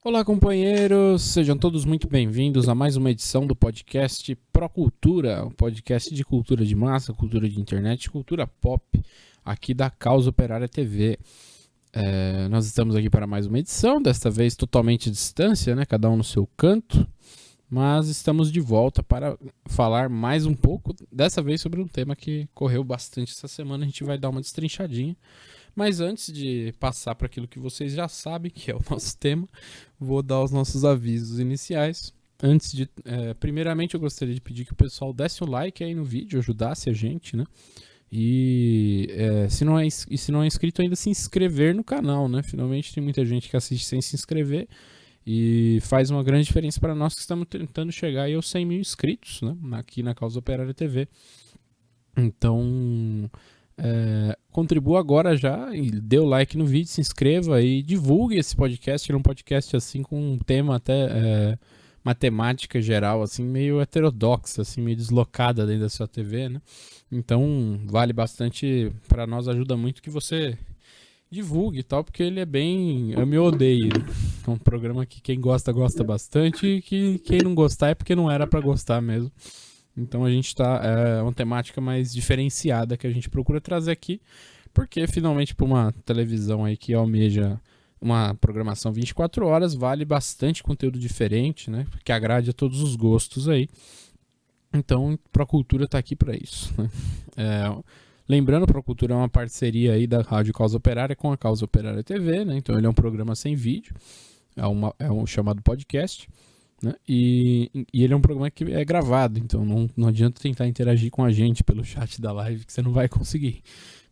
Olá, companheiros, sejam todos muito bem-vindos a mais uma edição do podcast Procultura, um podcast de cultura de massa, cultura de internet, cultura pop, aqui da Causa Operária TV. Nós estamos aqui para mais uma edição, desta vez totalmente à distância, né? Cada um no seu canto, mas estamos de volta para falar mais um pouco, dessa vez sobre um tema que correu bastante essa semana. A gente vai dar uma destrinchadinha. Mas antes de passar para aquilo que vocês já sabem, que é o nosso tema, vou dar os nossos avisos iniciais. Primeiramente, eu gostaria de pedir que o pessoal desse um like aí no vídeo, ajudasse a gente, né? E se não é inscrito ainda, se inscrever no canal, né? Finalmente tem muita gente que assiste sem se inscrever e faz uma grande diferença para nós que estamos tentando chegar aí aos 100 mil inscritos, né? Aqui na Causa Operária TV. Então... contribua agora já e dê o like no vídeo, se inscreva e divulgue esse podcast. Ele é um podcast assim com um tema até matemática geral, assim, meio heterodoxa, assim, meio deslocada dentro da sua TV, né? Então vale bastante, para nós ajuda muito que você divulgue e tal, porque ele é bem ame ou odeie. É um programa que quem gosta bastante, e que quem não gostar é porque não era para gostar mesmo. Então a gente é uma temática mais diferenciada que a gente procura trazer aqui, porque finalmente para uma televisão aí que almeja uma programação 24 horas, vale bastante conteúdo diferente, né? Que agrade a todos os gostos aí. Então, Procultura está aqui para isso, né? Lembrando, Procultura é uma parceria aí da Rádio Causa Operária com a Causa Operária TV, né? Então ele é um programa sem vídeo, é um chamado podcast. Né? E ele é um programa que é gravado, então não adianta tentar interagir com a gente pelo chat da live, que você não vai conseguir.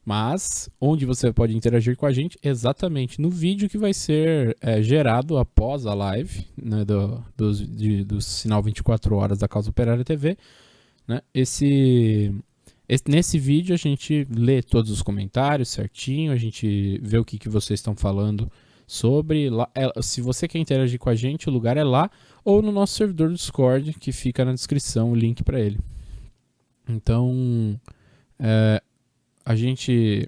Mas onde você pode interagir com a gente? Exatamente no vídeo que vai ser gerado após a live, né, do sinal 24 horas da Causa Operária TV. Né? Nesse vídeo a gente lê todos os comentários certinho, a gente vê o que vocês estão falando sobre. Se você quer interagir com a gente, o lugar é lá, ou no nosso servidor do Discord, que fica na descrição o link para ele. Então, a gente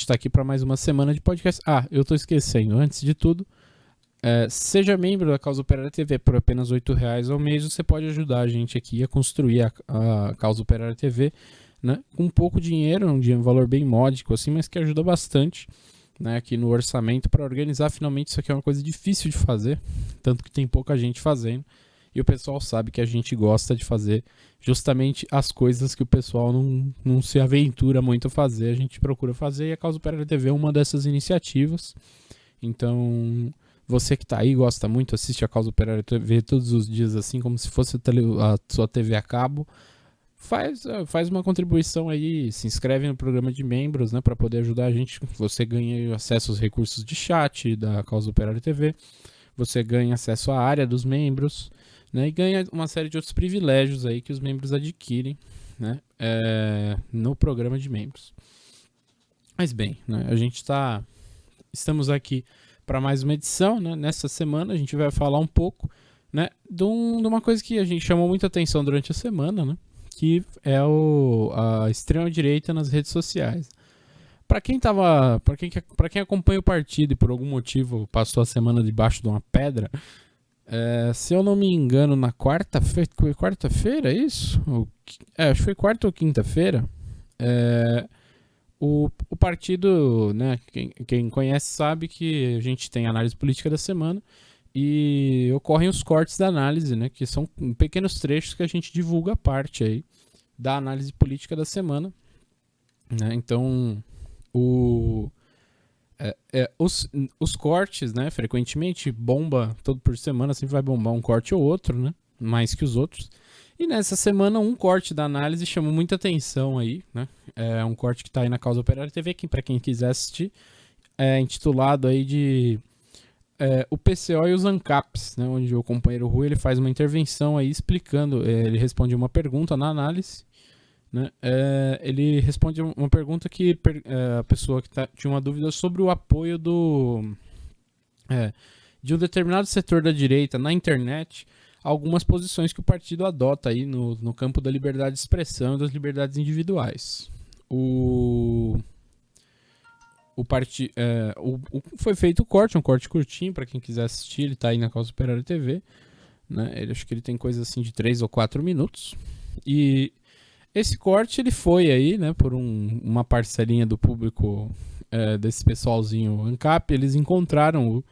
tá aqui para mais uma semana de podcast. Eu tô esquecendo, antes de tudo, seja membro da Causa Operária TV por apenas R$8 ao mês. Você pode ajudar a gente aqui a construir a Causa Operária TV, né? Com pouco dinheiro, um valor bem módico, assim, mas que ajuda bastante, né, aqui no orçamento para organizar. Finalmente isso aqui é uma coisa difícil de fazer, tanto que tem pouca gente fazendo, e o pessoal sabe que a gente gosta de fazer justamente as coisas que o pessoal não se aventura muito a fazer, a gente procura fazer, e a Causa Operária TV é uma dessas iniciativas. Então você que está aí, gosta muito, assiste a Causa Operária TV todos os dias, assim como se fosse a sua TV a cabo, faz uma contribuição aí, se inscreve no programa de membros, né, para poder ajudar a gente. Você ganha acesso aos recursos de chat da Causa Operária TV, você ganha acesso à área dos membros, né, e ganha uma série de outros privilégios aí que os membros adquirem, né, no programa de membros. Mas bem, né, estamos aqui para mais uma edição, né. Nessa semana a gente vai falar um pouco, né, de uma coisa que a gente chamou muita atenção durante a semana, né, que é a extrema-direita nas redes sociais. Para quem acompanha o partido e por algum motivo passou a semana debaixo de uma pedra, se eu não me engano, na quarta-feira, é isso? Acho que foi quarta ou quinta-feira. O partido, né, quem conhece sabe que a gente tem a análise política da semana, e ocorrem os cortes da análise, né, que são pequenos trechos que a gente divulga a parte aí da análise política da semana, né? Então os cortes, né, frequentemente bomba, todo por semana sempre vai bombar um corte ou outro, né, mais que os outros. E nessa semana um corte da análise chamou muita atenção aí, né? É um corte que está aí na Causa Operária TV, para quem quiser assistir, intitulado aí de o PCO e os ANCAPs, né, onde o companheiro Rui ele faz uma intervenção aí explicando, ele responde uma pergunta na análise, né, ele responde uma pergunta que a pessoa que tinha uma dúvida sobre o apoio de um determinado setor da direita na internet a algumas posições que o partido adota aí no campo da liberdade de expressão e das liberdades individuais. foi feito o corte, um corte curtinho pra quem quiser assistir, ele tá aí na Causa Operária TV, né? Acho que ele tem coisa assim de 3 ou 4 minutos. E esse corte ele foi aí, né, por uma parcelinha do público desse pessoalzinho ANCAP, eles encontraram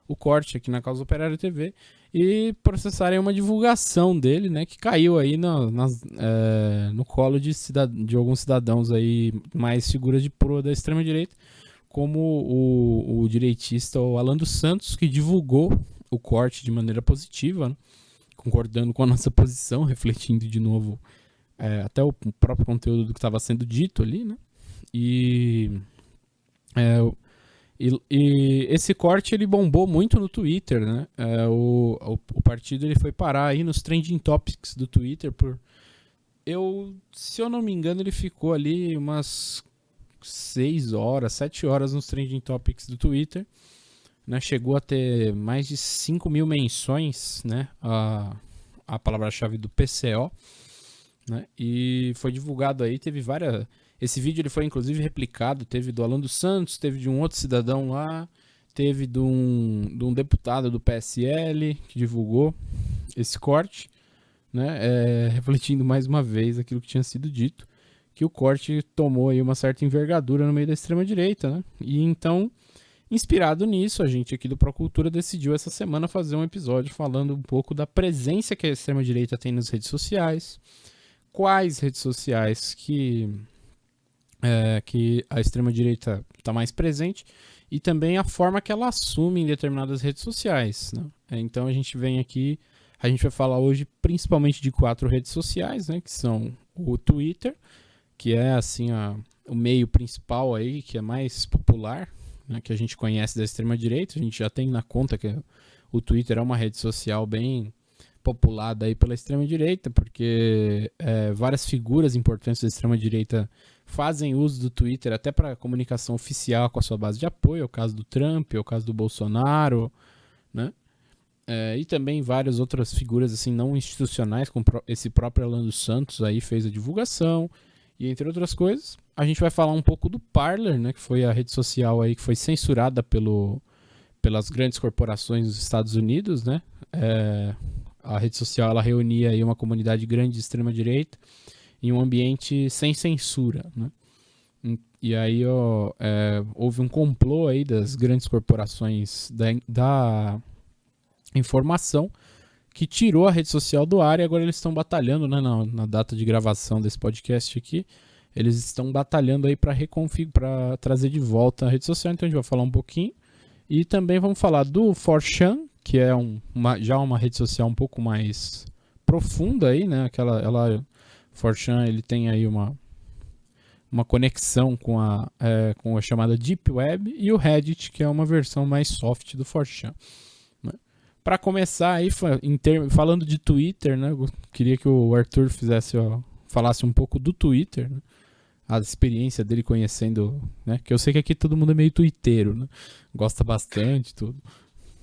o corte aqui na Causa Operária TV e processaram uma divulgação dele, né, que caiu aí no colo de alguns cidadãos aí, mais figuras de proa da extrema-direita, como o direitista o Alan dos Santos, que divulgou o corte de maneira positiva, né, concordando com a nossa posição, refletindo de novo até o próprio conteúdo do que estava sendo dito ali, né? E esse corte ele bombou muito no Twitter, né? O partido ele foi parar aí nos trending topics do Twitter se eu não me engano, ele ficou ali umas 6 horas, 7 horas nos trending topics do Twitter, né? Chegou a ter mais de 5 mil menções, né? A palavra-chave do PCO, né? E foi divulgado aí, teve várias. Esse vídeo ele foi inclusive replicado, teve do Alan dos Santos, teve de um outro cidadão lá, teve de um deputado do PSL que divulgou esse corte, né? Refletindo mais uma vez aquilo que tinha sido dito, que o corte tomou aí uma certa envergadura no meio da extrema-direita, né? E então, inspirado nisso, a gente aqui do Procultura decidiu essa semana fazer um episódio falando um pouco da presença que a extrema-direita tem nas redes sociais, quais redes sociais que a extrema-direita está mais presente e também a forma que ela assume em determinadas redes sociais, né? Então a gente vai falar hoje principalmente de 4 redes sociais, né? Que são o Twitter, que é assim o meio principal aí, que é mais popular, né? Que a gente conhece da extrema-direita. A gente já tem na conta que o Twitter é uma rede social bem populada aí pela extrema-direita, porque várias figuras importantes da extrema-direita fazem uso do Twitter até para comunicação oficial com a sua base de apoio, é o caso do Trump, é o caso do Bolsonaro, né? E também várias outras figuras assim não institucionais, como esse próprio Alan dos Santos aí fez a divulgação, e entre outras coisas. A gente vai falar um pouco do Parler, né, que foi a rede social aí que foi censurada pelas grandes corporações dos Estados Unidos, né? A rede social ela reunia aí uma comunidade grande de extrema-direita em um ambiente sem censura, né? E aí houve um complô aí das grandes corporações da informação que tirou a rede social do ar, e agora eles estão batalhando, né, na data de gravação desse podcast aqui, eles estão batalhando aí para trazer de volta a rede social. Então a gente vai falar um pouquinho e também vamos falar do 4chan, que é já uma rede social um pouco mais profunda aí, né? 4chan ele tem aí uma conexão com a chamada Deep Web, e o Reddit, que é uma versão mais soft do 4chan. Né? Para começar aí, falando de Twitter, né? Eu queria que o Arthur falasse um pouco do Twitter, né? A experiência dele conhecendo, né? Que eu sei que aqui todo mundo é meio twitteiro, né? Gosta bastante, tudo.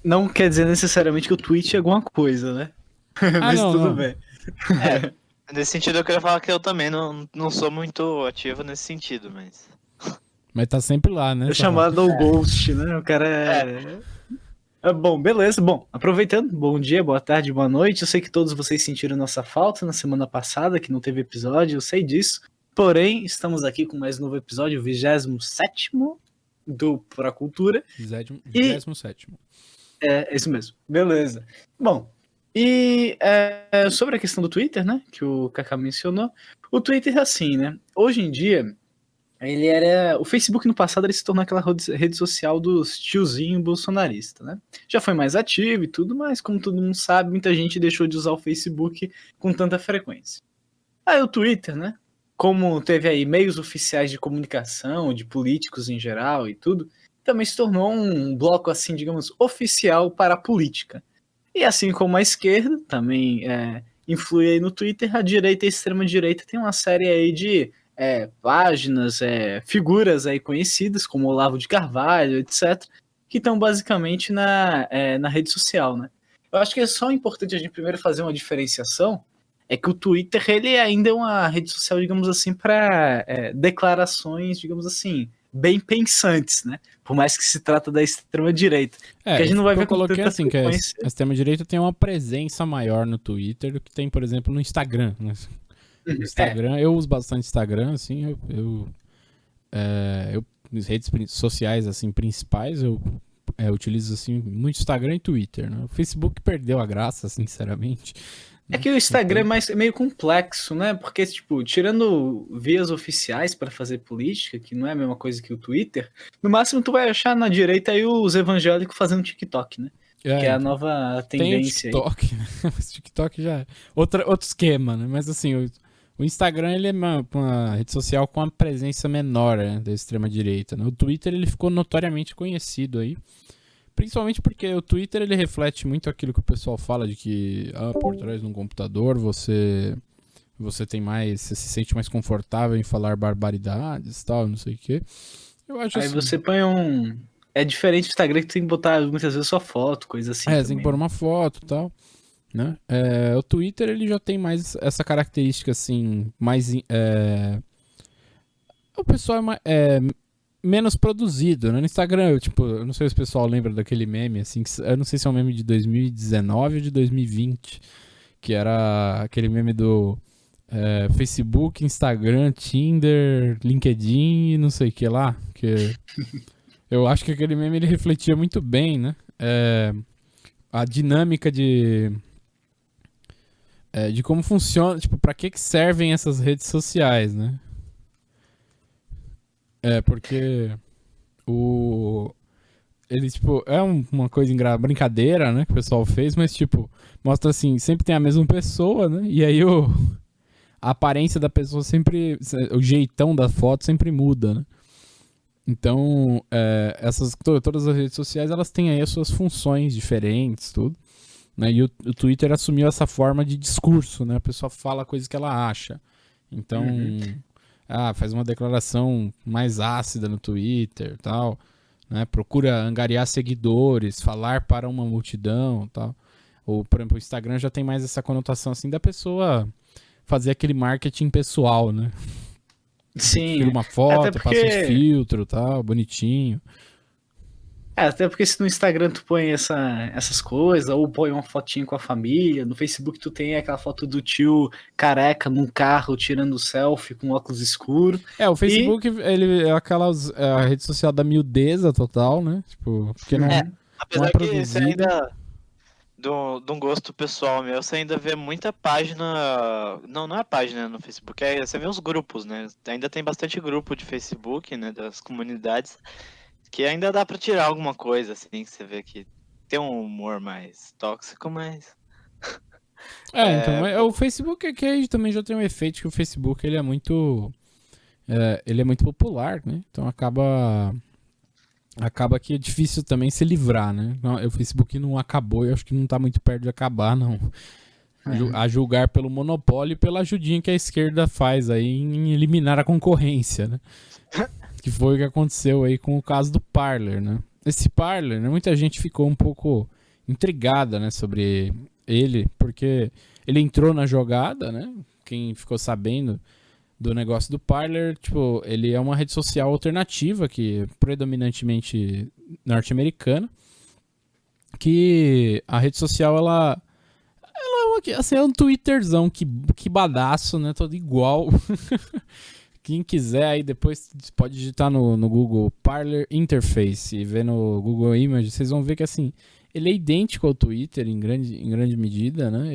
Não quer dizer necessariamente que o tweet é alguma coisa, né? Mas não, tudo não. bem. Nesse sentido eu queria falar que eu também não sou muito ativo nesse sentido, mas... Mas tá sempre lá, né? É chamado Ghost, né? O cara bom, beleza. Bom, aproveitando, bom dia, boa tarde, boa noite. Eu sei que todos vocês sentiram nossa falta na semana passada, que não teve episódio, eu sei disso. Porém, estamos aqui com mais um novo episódio, o 27º do Procultura. 27º. É isso mesmo. Beleza. Bom, e sobre a questão do Twitter, né, que o Kaká mencionou, o Twitter é assim, né, hoje em dia, o Facebook no passado ele se tornou aquela rede social dos tiozinho bolsonarista, né, já foi mais ativo e tudo, mas como todo mundo sabe, muita gente deixou de usar o Facebook com tanta frequência. Aí o Twitter, né, como teve aí meios oficiais de comunicação, de políticos em geral e tudo, também se tornou um bloco, assim, digamos, oficial para a política. E assim como a esquerda também influi aí no Twitter, a direita e a extrema-direita tem uma série aí de páginas, figuras aí conhecidas, como Olavo de Carvalho, etc., que estão basicamente na rede social, né? Eu acho que é só importante a gente primeiro fazer uma diferenciação, é que o Twitter ele ainda é uma rede social, digamos assim, para declarações, digamos assim, bem pensantes, né? Por mais que se trata da extrema-direita. É, Que a gente não vai ver eu com coloquei tanta assim, que a frequência. extrema-direita tem uma presença maior no Twitter do que tem, por exemplo, no Instagram, né? No Instagram, eu uso bastante Instagram, assim, nas redes sociais, assim, principais, eu utilizo, assim, muito Instagram e Twitter, né? O Facebook perdeu a graça, sinceramente. É que o Instagram é meio complexo, né? Porque, tipo, tirando vias oficiais para fazer política, que não é a mesma coisa que o Twitter, no máximo tu vai achar na direita aí os evangélicos fazendo TikTok, né? Que é a então, nova tem o tendência aí. TikTok, né? Mas o TikTok já é outro esquema, né? Mas assim, o Instagram ele é uma rede social com uma presença menor, né, da extrema-direita, né? O Twitter ele ficou notoriamente conhecido aí, principalmente porque o Twitter ele reflete muito aquilo que o pessoal fala de que por trás de um computador você tem mais, você se sente mais confortável em falar barbaridades, tal, não sei o quê. Eu acho Aí assim. você põe um. É diferente do Instagram que tu tem que botar muitas vezes só foto, coisa assim. Você também, tem que pôr né? uma foto, tal. Né? O Twitter ele já tem mais essa característica assim, mais o pessoal menos produzido, né? No Instagram, eu não sei se o pessoal lembra daquele meme assim, eu não sei se é um meme de 2019 ou de 2020, que era aquele meme do Facebook, Instagram, Tinder, LinkedIn e não sei o que lá, que eu acho que aquele meme ele refletia muito bem, né? A dinâmica de como funciona, tipo, pra que servem essas redes sociais, né? Porque ele, tipo, uma coisa brincadeira, né, que o pessoal fez, mas, tipo, mostra assim, sempre tem a mesma pessoa, né? E aí a aparência da pessoa sempre, o jeitão da foto sempre muda, né? Então, todas as redes sociais, elas têm aí as suas funções diferentes, tudo. Né? E o Twitter assumiu essa forma de discurso, né? A pessoa fala coisas que ela acha. Então, faz uma declaração mais ácida no Twitter, tal, né? Procura angariar seguidores, falar para uma multidão, tal. Ou, por exemplo, o Instagram já tem mais essa conotação assim da pessoa fazer aquele marketing pessoal, né? Sim, Tira uma até foto, passa uns porque. filtros, tal, bonitinho. Até porque se no Instagram tu põe essas coisas, ou põe uma fotinha com a família, no Facebook tu tem aquela foto do tio careca num carro tirando selfie com óculos escuros. O Facebook, ele é a rede social da miudeza total, né? Tipo, porque não é Apesar que você produzida. ainda, de um gosto pessoal meu, você ainda vê muita página. Não é página no Facebook, você vê os grupos, né? Ainda tem bastante grupo de Facebook, né? Das comunidades, que ainda dá pra tirar alguma coisa, assim, que você vê que tem um humor mais tóxico, mas. Então, mas o Facebook é que aí também já tem um efeito que o Facebook ele é muito popular, né? Então acaba que é difícil também se livrar, né? O Facebook não acabou, eu acho que não tá muito perto de acabar, não. A julgar pelo monopólio e pela ajudinha que a esquerda faz aí em eliminar a concorrência, né? Que foi o que aconteceu aí com o caso do Parler, né? Esse Parler, né, muita gente ficou um pouco intrigada, né, sobre ele, porque ele entrou na jogada, né? Quem ficou sabendo do negócio do Parler, tipo, ele é uma rede social alternativa que é predominantemente norte-americana, que a rede social é um Twitterzão que badaço, né? Todo igual. Quem quiser aí depois pode digitar no Google Parler Interface e ver no Google Image, vocês vão ver que assim, ele é idêntico ao Twitter em grande medida, né?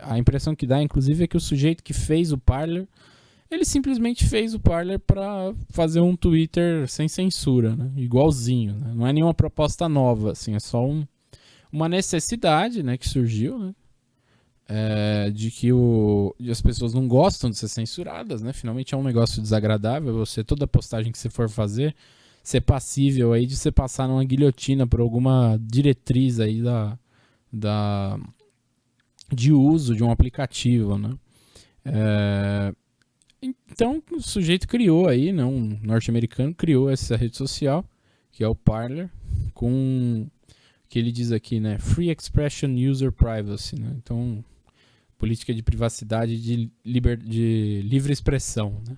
A impressão que dá, inclusive, é que o sujeito que fez o Parler, ele simplesmente fez o Parler para fazer um Twitter sem censura, né? Igualzinho, né? Não é nenhuma proposta nova, assim, é só uma necessidade, né, que surgiu, né? De que as pessoas não gostam de ser censuradas, né? Finalmente é um negócio desagradável. Toda postagem que você for fazer, ser passível aí de você passar numa guilhotina por alguma diretriz aí de uso de um aplicativo, né? Então o sujeito criou aí, né? Um norte-americano criou essa rede social, que é o Parler, com que ele diz aqui, né? Free Expression User Privacy, né? Então política de privacidade de livre expressão, né?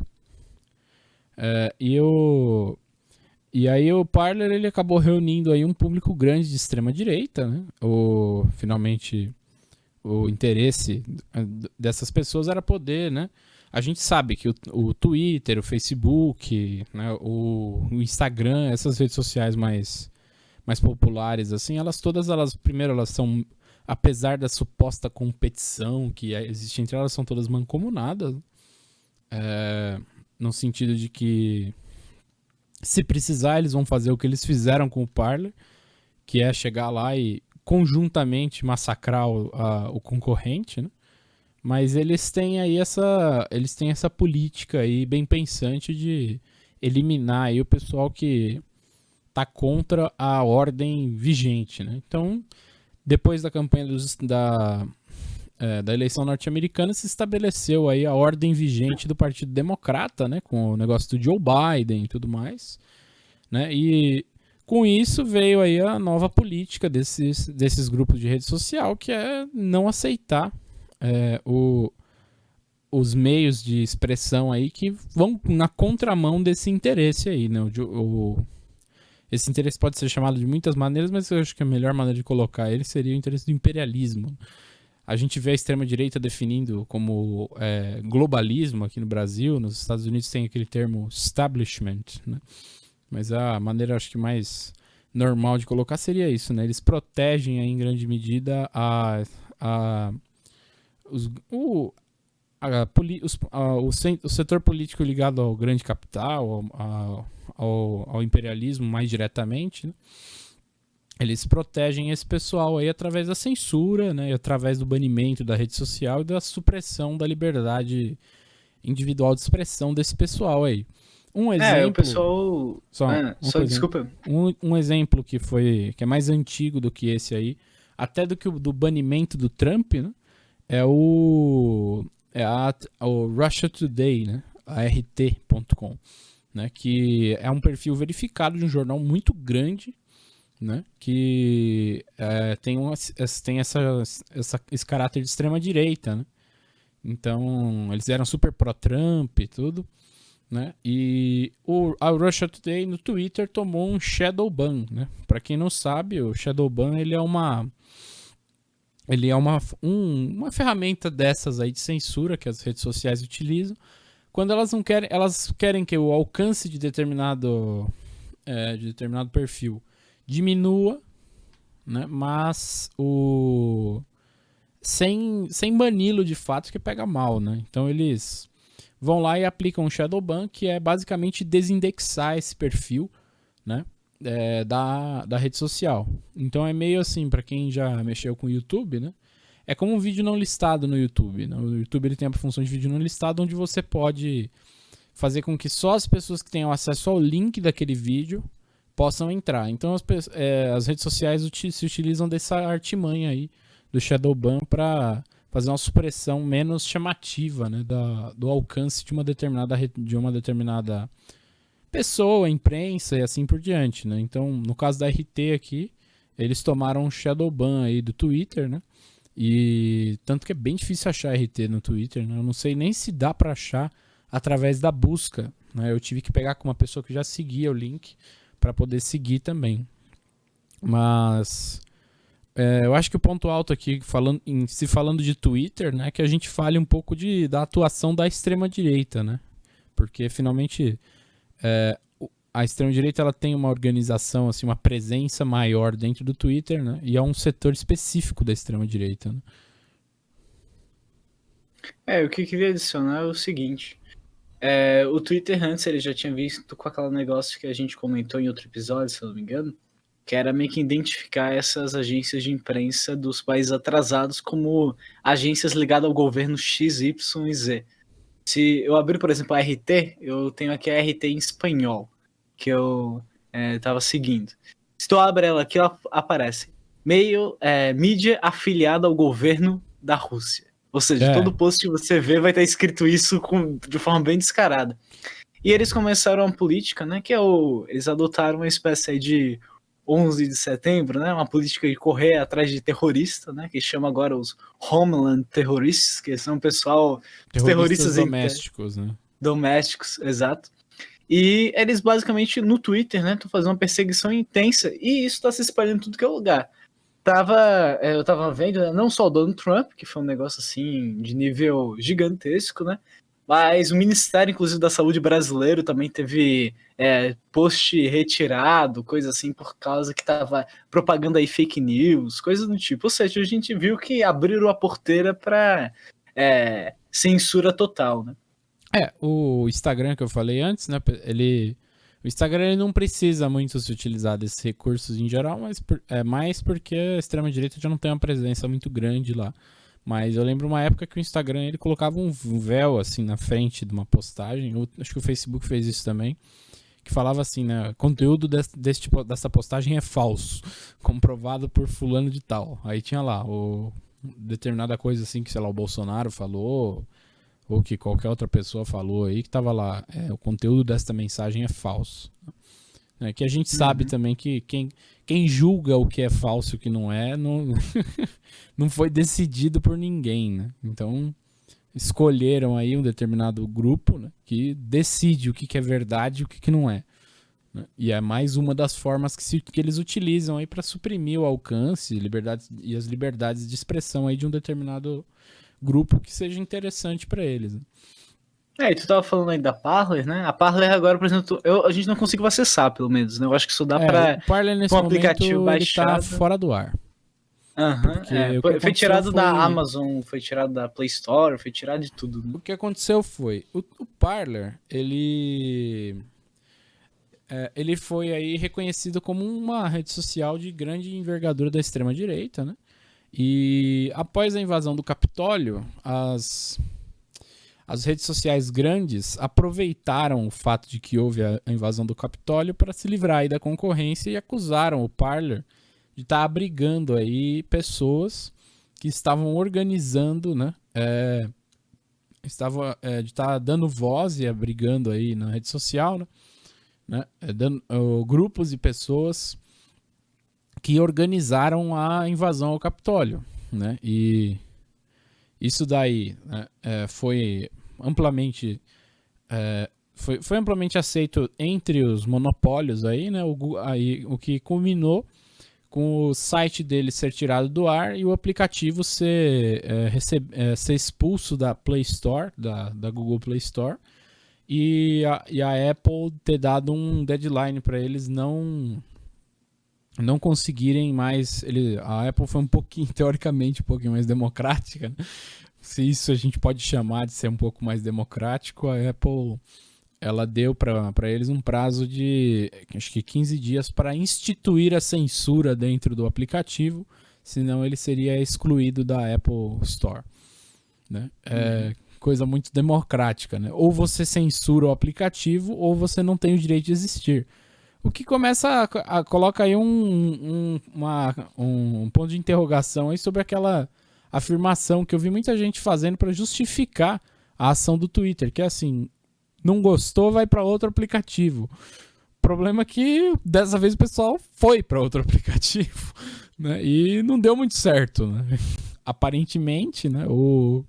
E aí o Parler, ele acabou reunindo aí um público grande de extrema direita, né? Finalmente o interesse dessas pessoas era poder, né? A gente sabe que o Twitter, o Facebook, né? o Instagram, essas redes sociais mais populares, assim, primeiro, elas são, apesar da suposta competição que existe entre elas, são todas mancomunadas, no sentido de que se precisar, eles vão fazer o que eles fizeram com o Parler, que é chegar lá e conjuntamente massacrar o concorrente, né? Mas eles têm aí essa política aí bem pensante de eliminar aí o pessoal que tá contra a ordem vigente, né? Então, depois da campanha da eleição norte-americana, se estabeleceu aí a ordem vigente do Partido Democrata, né? Com o negócio do Joe Biden e tudo mais, né? E com isso veio aí a nova política desses grupos de rede social, que é não aceitar os meios de expressão aí que vão na contramão desse interesse aí, né? Esse interesse pode ser chamado de muitas maneiras, mas eu acho que a melhor maneira de colocar ele seria o interesse do imperialismo. A gente vê a extrema-direita definindo como globalismo aqui no Brasil, nos Estados Unidos tem aquele termo establishment, né? Mas a maneira, acho que mais normal de colocar seria isso, né? Eles protegem aí, em grande medida o setor político ligado ao grande capital, ao imperialismo mais diretamente, né? Eles protegem esse pessoal aí através da censura, né? E através do banimento da rede social e da supressão da liberdade individual de expressão desse pessoal aí. Um exemplo. O pessoal. Desculpa. Um exemplo que é mais antigo do que esse aí, até do banimento do Trump, né? É o Russia Today, né? A RT.com, né? Que é um perfil verificado de um jornal muito grande, né? Que tem esse caráter de extrema direita, né? Então, eles eram super pró-Trump e tudo, né? E a Russia Today no Twitter tomou um shadow ban, né? Para quem não sabe, o shadow ban ele é uma ferramenta dessas aí de censura que as redes sociais utilizam quando elas querem que o alcance de determinado perfil diminua, né? Mas sem bani-lo de fato, que pega mal, né? Então eles vão lá e aplicam um shadow ban, que é basicamente desindexar esse perfil, né? Da rede social. Então é meio assim, para quem já mexeu com o YouTube, né? É como um vídeo não listado no YouTube, né? O YouTube ele tem a função de vídeo não listado, onde você pode fazer com que só as pessoas que tenham acesso ao link daquele vídeo possam entrar. Então as redes sociais se utilizam dessa artimanha aí do shadow ban para fazer uma supressão menos chamativa, né, do alcance de uma determinada pessoa, imprensa e assim por diante, né? Então, no caso da RT aqui, eles tomaram um shadow ban aí do Twitter, né? E tanto que é bem difícil achar RT no Twitter, né? Eu não sei nem se dá para achar através da busca, né? Eu tive que pegar com uma pessoa que já seguia o link para poder seguir também. Mas eu acho que o ponto alto aqui, falando de Twitter, né, é que a gente fale um pouco da atuação da extrema-direita, né? Porque, finalmente, a extrema-direita ela tem uma organização, assim, uma presença maior dentro do Twitter, né? E é um setor específico da extrema-direita, né? O que eu queria adicionar é o seguinte. O Twitter antes ele já tinha visto com aquele negócio que a gente comentou em outro episódio, se eu não me engano, que era meio que identificar essas agências de imprensa dos países atrasados como agências ligadas ao governo X, Y e Z. Se eu abrir, por exemplo, a RT, eu tenho aqui a RT em espanhol, que eu estava seguindo. Se tu abre ela aqui, ela aparece mídia afiliada ao governo da Rússia. Ou seja, todo post que você vê vai estar escrito isso de forma bem descarada. E eles começaram uma política, né, eles adotaram uma espécie de 11 de setembro, né, uma política de correr atrás de terrorista, né, que chama agora os Homeland Terrorists, que são terroristas domésticos, né? Domésticos, exato. E eles basicamente no Twitter, né, estão fazendo uma perseguição intensa e isso está se espalhando em tudo que é lugar. Eu tava vendo, né, não só o Donald Trump, que foi um negócio assim de nível gigantesco, né? Mas o Ministério, inclusive, da Saúde brasileiro também teve post retirado, coisa assim, por causa que tava propagando aí fake news, coisas do tipo. Ou seja, a gente viu que abriram a porteira para censura total, né? O Instagram que eu falei antes, né? O Instagram ele não precisa muito se utilizar desses recursos em geral, mas é mais porque a extrema-direita já não tem uma presença muito grande lá. Mas eu lembro uma época que o Instagram ele colocava um véu assim na frente de uma postagem. Acho que o Facebook fez isso também. Que falava assim, né? Conteúdo dessa postagem é falso. Comprovado por fulano de tal. Aí tinha lá determinada coisa assim que, sei lá, o Bolsonaro falou. Ou que qualquer outra pessoa falou aí que tava lá. O conteúdo desta mensagem é falso. Que a gente sabe também que quem julga o que é falso e o que não é, não foi decidido por ninguém, né? Então, escolheram aí um determinado grupo, né, que decide o que é verdade e o que não é. Né? E é mais uma das formas que eles utilizam aí para suprimir o alcance e as liberdades de expressão aí de um determinado grupo que seja interessante para eles. Né? E tu tava falando aí da Parler, né? A Parler agora, por exemplo, a gente não conseguiu acessar, pelo menos, né? Eu acho que isso dá pra... O Parler nesse um momento aplicativo ele baixado. tá fora do ar. Foi tirado da Amazon, foi tirado da Play Store, foi tirado de tudo. Né? O que aconteceu foi, o Parler, ele foi aí reconhecido como uma rede social de grande envergadura da extrema-direita, né? E após a invasão do Capitólio, as redes sociais grandes aproveitaram o fato de que houve a invasão do Capitólio para se livrar aí da concorrência e acusaram o Parler de estar abrigando aí pessoas que estavam organizando, né? De estar dando voz e abrigando aí na rede social, né? Grupos e pessoas que organizaram a invasão ao Capitólio, né? E isso daí, né, foi amplamente foi amplamente aceito entre os monopólios aí, né? O que culminou com o site dele ser tirado do ar e o aplicativo ser expulso da Play Store, da Google Play Store, e a Apple ter dado um deadline para eles não conseguirem mais. A Apple foi teoricamente um pouquinho mais democrática, né? Se isso a gente pode chamar de ser um pouco mais democrático, a Apple ela deu para eles um prazo de acho que 15 dias para instituir a censura dentro do aplicativo, senão ele seria excluído da Apple Store. Né? Coisa muito democrática. Né? Ou você censura o aplicativo ou você não tem o direito de existir. O que começa a coloca aí um ponto de interrogação aí sobre aquela afirmação que eu vi muita gente fazendo para justificar a ação do Twitter, que é assim, não gostou, vai para outro aplicativo. O problema é que dessa vez o pessoal foi para outro aplicativo, né? E não deu muito certo, né? Aparentemente, né? O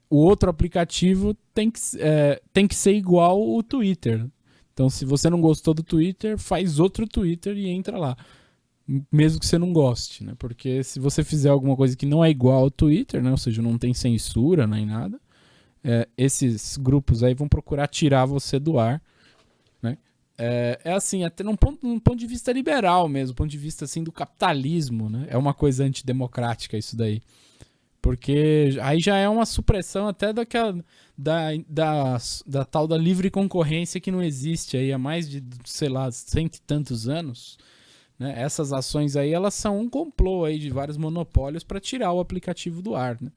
outro aplicativo tem que ser igual o Twitter. Então, se você não gostou do Twitter, faz outro Twitter e entra lá. Mesmo que você não goste, né? Porque se você fizer alguma coisa que não é igual ao Twitter, né? Ou seja, não tem censura nem nada, esses grupos aí vão procurar tirar você do ar, né? Assim, até num ponto de vista liberal mesmo, ponto de vista assim do capitalismo, né? É uma coisa antidemocrática isso daí. Porque aí já é uma supressão até da tal da livre concorrência que não existe aí há mais de, sei lá, 100 e tantos anos. Né? Essas ações aí, elas são um complô aí de vários monopólios para tirar o aplicativo do ar. Né?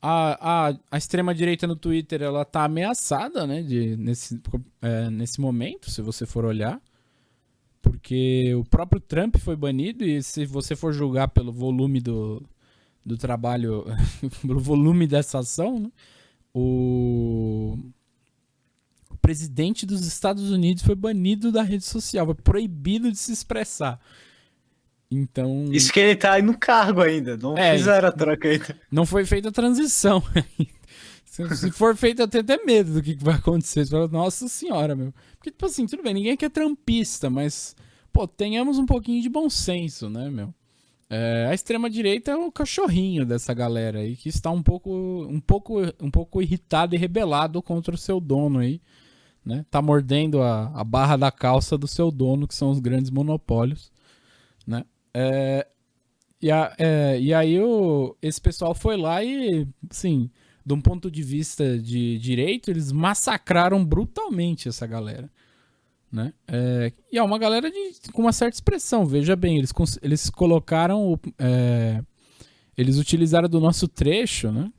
A extrema-direita no Twitter, ela tá ameaçada, né, nesse momento, se você for olhar. Porque o próprio Trump foi banido e se você for julgar pelo volume do trabalho, pelo volume dessa ação, né, o presidente dos Estados Unidos foi banido da rede social, foi proibido de se expressar. Então... Isso que ele tá aí no cargo ainda, não fizeram a troca ainda. Não foi feita a transição. Se for feito, eu tenho até medo do que vai acontecer. Você fala, nossa senhora, meu. Porque, tipo assim, tudo bem, ninguém aqui é trampista, mas, pô, tenhamos um pouquinho de bom senso, né, meu? A extrema-direita é o cachorrinho dessa galera aí, que está um pouco irritado e rebelado contra o seu dono aí, né? Tá mordendo a barra da calça do seu dono, que são os grandes monopólios, né? E aí esse pessoal foi lá e, assim, de um ponto de vista de direito, eles massacraram brutalmente essa galera, né? E é uma galera com uma certa expressão, veja bem, eles colocaram, eles utilizaram do nosso trecho, né?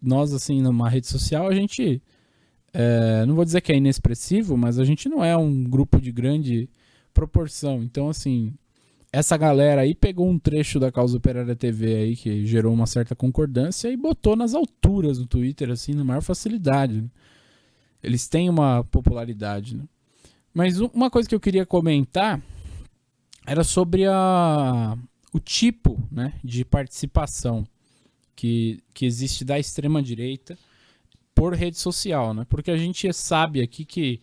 Nós, assim, numa rede social, a gente, não vou dizer que é inexpressivo, mas a gente não é um grupo de grande proporção, então, assim, essa galera aí pegou um trecho da Causa Operária TV aí, que gerou uma certa concordância, e botou nas alturas no Twitter, assim, na maior facilidade, né? Eles têm uma popularidade, né? Mas uma coisa que eu queria comentar era sobre o tipo, né, de participação que existe da extrema-direita por rede social, né? Porque a gente sabe aqui que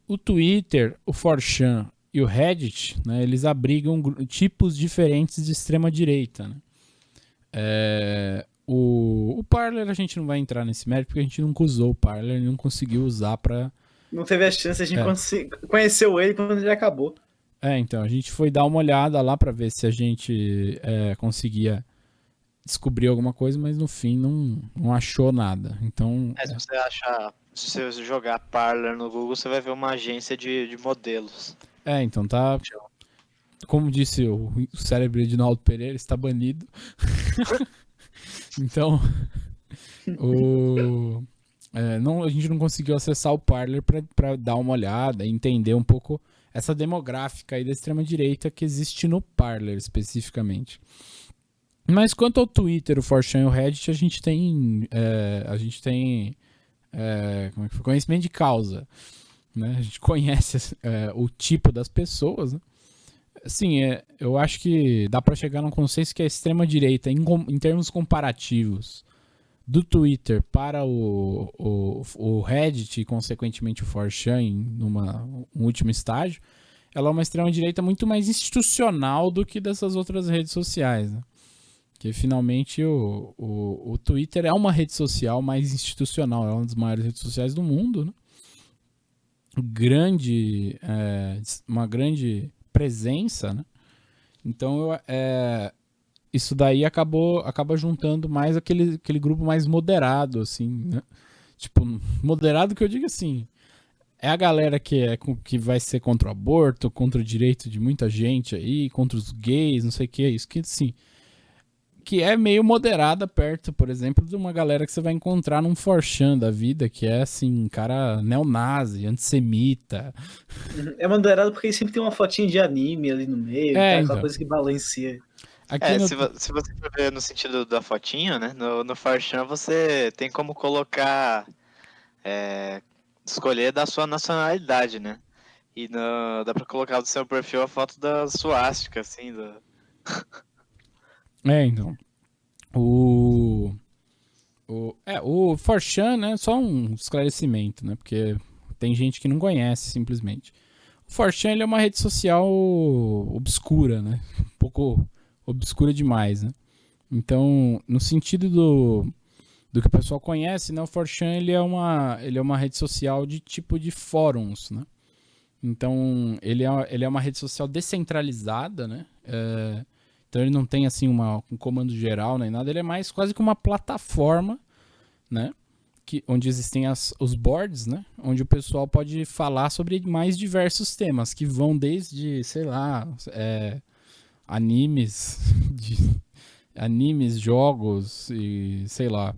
o Twitter, o 4chan e o Reddit, né, eles abrigam tipos diferentes de extrema-direita, né? O Parler a gente não vai entrar nesse mérito porque a gente nunca usou o Parler e não conseguiu usar para... Não teve a chance, a gente conheceu ele quando ele acabou. Então, a gente foi dar uma olhada lá pra ver se a gente conseguia descobrir alguma coisa, mas no fim não achou nada. Então, se você jogar Parler no Google, você vai ver uma agência de modelos. Então tá... Como disse o cérebro Edinaldo Pereira, está banido. Então, a gente não conseguiu acessar o Parler para dar uma olhada e entender um pouco essa demográfica aí da extrema-direita que existe no Parler, especificamente. Mas quanto ao Twitter, o 4chan e o Reddit, a gente tem conhecimento de causa, né? A gente conhece o tipo das pessoas, né? Assim, eu acho que dá para chegar num consenso que a extrema-direita, em termos comparativos, do Twitter para o Reddit e, consequentemente, o 4chan um último estágio, ela é uma extrema-direita muito mais institucional do que dessas outras redes sociais, né? Que, finalmente, o Twitter é uma rede social mais institucional, é uma das maiores redes sociais do mundo, né? Uma grande presença, né? Então, isso daí acaba juntando mais aquele grupo mais moderado, assim, né? Tipo, moderado que eu digo assim, é a galera que vai ser contra o aborto, contra o direito de muita gente aí, contra os gays, não sei o que, isso que, assim, que é meio moderada perto, por exemplo, de uma galera que você vai encontrar num 4chan da vida, que é, assim, cara neonazi, antissemita. É moderado porque sempre tem uma fotinha de anime ali no meio, aquela coisa que balanceia. Se você for ver no sentido da fotinha, né? No 4chan você tem como colocar, escolher da sua nacionalidade, né? E dá pra colocar do seu perfil a foto da suástica, assim, então. O 4chan, né? Só um esclarecimento, né? Porque tem gente que não conhece, simplesmente. O 4chan, ele é uma rede social obscura, né? Um pouco obscura demais, né? Então, no sentido do que o pessoal conhece, né? O 4chan, ele é uma rede social de tipo de fóruns, né? Então, ele é uma rede social descentralizada, né? Então ele não tem assim um comando geral nem nada, ele é mais quase que uma plataforma, né? Onde existem os boards, né? Onde o pessoal pode falar sobre mais diversos temas, que vão desde, sei lá, animes, jogos e, sei lá,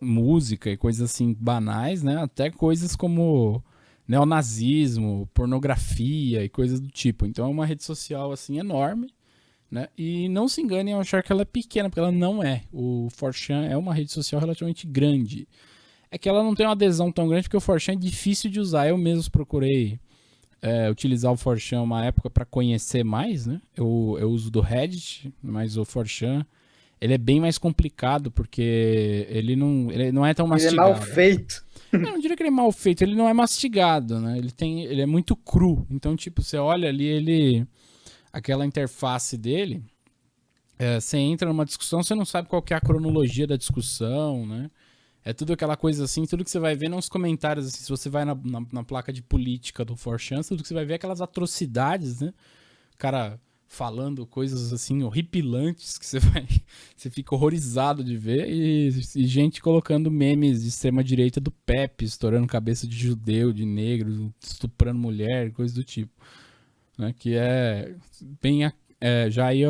música e coisas assim banais, né? Até coisas como neonazismo, pornografia e coisas do tipo. Então é uma rede social assim enorme, né? E não se enganem ao achar que ela é pequena, porque ela não é. O 4chan é uma rede social relativamente grande. É que ela não tem uma adesão tão grande, porque o 4chan é difícil de usar. Eu mesmo procurei utilizar o 4chan uma época para conhecer mais, né? Eu uso do Reddit, mas o 4chan ele é bem mais complicado, porque ele não é tão mastigado. Ele é mal feito. Eu não diria que ele é mal feito, ele não é mastigado, né? Ele é muito cru. Então, tipo, você olha ali, aquela interface dele, você entra numa discussão, você não sabe qual que é a cronologia da discussão, né? É tudo aquela coisa assim, tudo que você vai ver nos comentários, assim, se você vai na placa de política do 4chan, tudo que você vai ver é aquelas atrocidades, né? O cara falando coisas assim horripilantes que você fica horrorizado de ver, e gente colocando memes de extrema direita do Pepe, estourando cabeça de judeu, de negro, estuprando mulher, coisa do tipo, né? Que é bem já é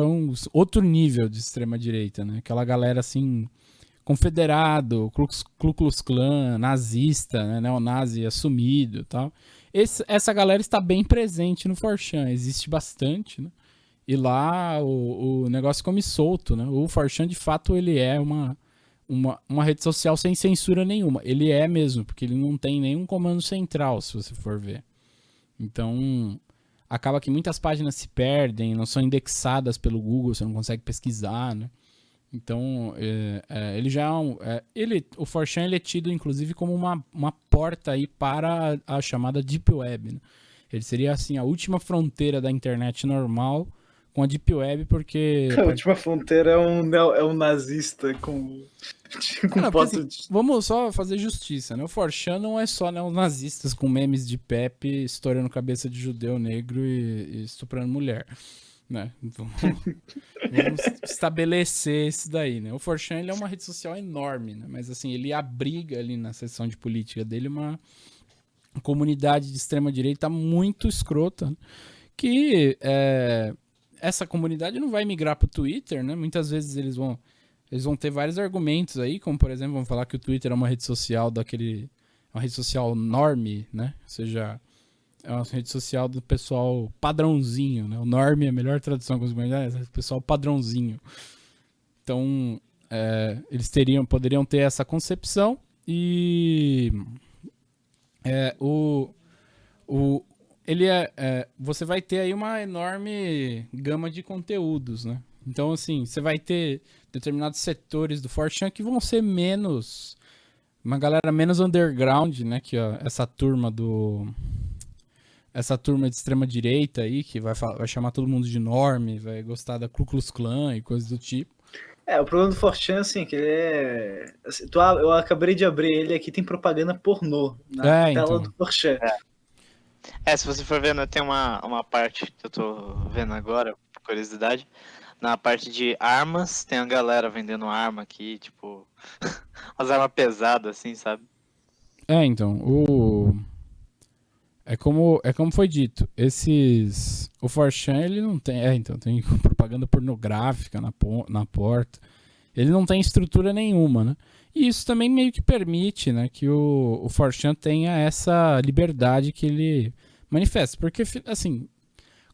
outro nível de extrema direita, né? Aquela galera assim, confederado, Ku Klux Klan, nazista, né? Neonazi assumido e tal. Essa galera está bem presente no 4chan, existe bastante, né? E lá o negócio come solto, né? O 4chan, de fato, ele é uma rede social sem censura nenhuma. Ele é mesmo, porque ele não tem nenhum comando central, se você for ver. Então, acaba que muitas páginas se perdem, não são indexadas pelo Google, você não consegue pesquisar, né? Então, ele já é o 4chan ele é tido, inclusive, como uma porta aí para a chamada Deep Web, né? Ele seria, assim, a última fronteira da internet normal com a Deep Web, porque... A última fronteira é um nazista com foto de... Vamos só fazer justiça, né? O 4chan não é só, né, os nazistas com memes de Pepe estourando cabeça de judeu negro e estuprando mulher, né? Então, vamos estabelecer isso daí, né? O 4chan ele é uma rede social enorme, né? Mas assim, ele abriga ali na seção de política dele uma comunidade de extrema direita muito escrota, né? Que essa comunidade não vai migrar pro Twitter, né? Muitas vezes eles vão ter vários argumentos aí, como por exemplo, vão falar que o Twitter é uma rede social uma rede social norme, né? Ou seja, é uma rede social do pessoal padrãozinho, né? O norme é a melhor tradução que os humanidades, é o pessoal padrãozinho. Então, eles poderiam ter essa concepção e você vai ter aí uma enorme gama de conteúdos, né? Então, assim, você vai ter determinados setores do 4chan que vão ser uma galera menos underground, né? Que essa turma de extrema direita aí, que vai chamar todo mundo de norme, vai gostar da Ku Klux Klan e coisas do tipo. O problema do 4chan, assim, que ele é... Assim, eu acabei de abrir ele aqui, tem propaganda pornô na tela do 4chan. Se você for vendo, tem uma parte que eu tô vendo agora, por curiosidade. Na parte de armas, tem a galera vendendo arma aqui, tipo, umas armas pesadas, assim, sabe? Então, é como foi dito, o 4chan, ele não tem, então, tem propaganda pornográfica na porta, ele não tem estrutura nenhuma, né? E isso também meio que permite, né, que o 4chan tenha essa liberdade que ele manifesta, porque, assim,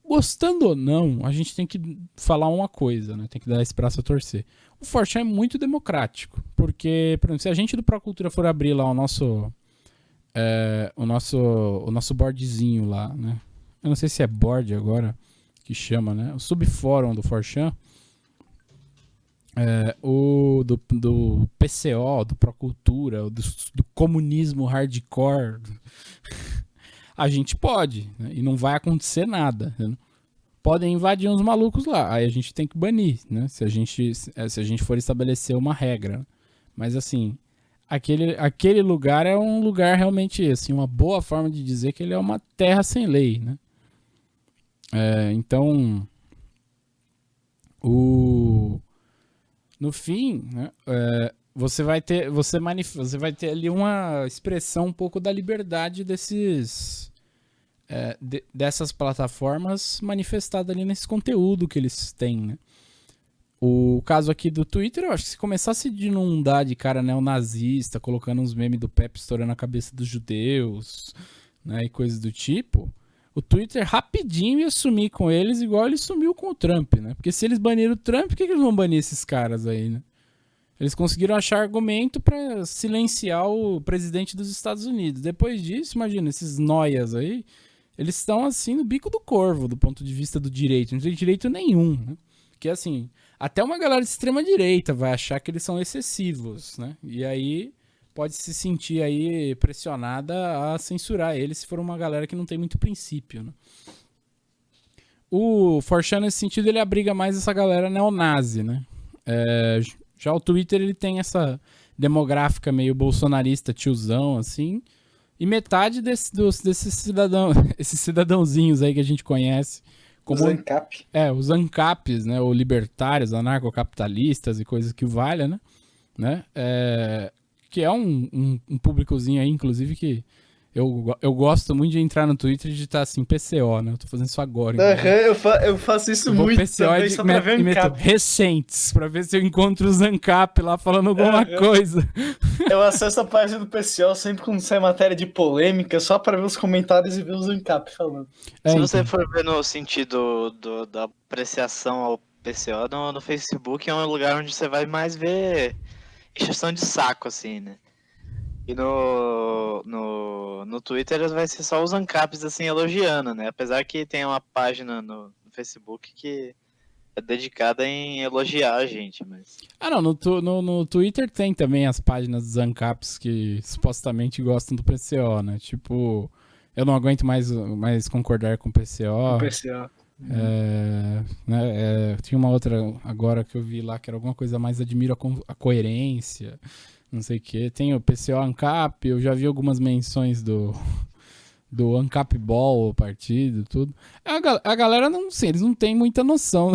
gostando ou não, a gente tem que falar uma coisa, né? Tem que dar esse braço a torcer. O 4chan é muito democrático, porque, por exemplo, se a gente do Procultura for abrir lá o nosso boardzinho lá, né? Eu não sei se é board agora que chama, né? O subfórum do 4chan, do PCO, do Procultura, do comunismo hardcore, a gente pode, né? E não vai acontecer nada, né? Podem invadir uns malucos lá, aí a gente tem que banir, né? Se a gente for estabelecer uma regra. Mas assim, aquele lugar é um lugar realmente, assim, uma boa forma de dizer que ele é uma terra sem lei, né? Então, no fim, né, você vai ter ali uma expressão um pouco da liberdade dessas plataformas manifestada ali nesse conteúdo que eles têm, né? O caso aqui do Twitter, eu acho que se começasse a inundar de cara neonazista, colocando uns memes do Pepe estourando a cabeça dos judeus, né, e coisas do tipo, o Twitter rapidinho ia sumir com eles, igual ele sumiu com o Trump, né? Porque se eles baniram o Trump, por que eles vão banir esses caras aí, né? Eles conseguiram achar argumento para silenciar o presidente dos Estados Unidos. Depois disso, imagina, esses noias aí, eles estão assim no bico do corvo, do ponto de vista do direito. Não tem direito nenhum, né? Porque, assim, até uma galera de extrema direita vai achar que eles são excessivos, né? E aí pode se sentir aí pressionada a censurar eles se for uma galera que não tem muito princípio, né? O 4chan, nesse sentido, ele abriga mais essa galera neonazi, né? Já o Twitter, ele tem essa demográfica meio bolsonarista, tiozão, assim. E metade desses esses cidadãozinhos aí que a gente conhece. Como, os ANCAP. Os ANCAPs, né? Ou libertários, anarcocapitalistas e coisas que valha, né? Que é um públicozinho aí, inclusive, que eu gosto muito de entrar no Twitter e digitar assim, PCO, né? Eu tô fazendo isso agora. Eu faço isso muito também, só pra ver ANCAP. Recentes, pra ver se eu encontro os ANCAP lá falando alguma coisa. Eu acesso a página do PCO sempre quando sai matéria de polêmica, só pra ver os comentários e ver os ANCAP falando. Se você for ver no sentido da apreciação ao PCO, no Facebook é um lugar onde você vai mais ver encheção de saco, assim, né? E no Twitter vai ser só os ANCAPs, assim, elogiando, né? Apesar que tem uma página no Facebook que é dedicada em elogiar a gente, mas... Não, no Twitter tem também as páginas dos ANCAPs que supostamente gostam do PCO, né? Tipo, eu não aguento mais concordar com o PCO. Tinha uma outra agora que eu vi lá que era alguma coisa mais admiro a coerência, não sei o que. Tem o PCO ANCAP, eu já vi algumas menções do ANCAP Ball, o partido, tudo. A galera, não sei, eles não têm muita noção.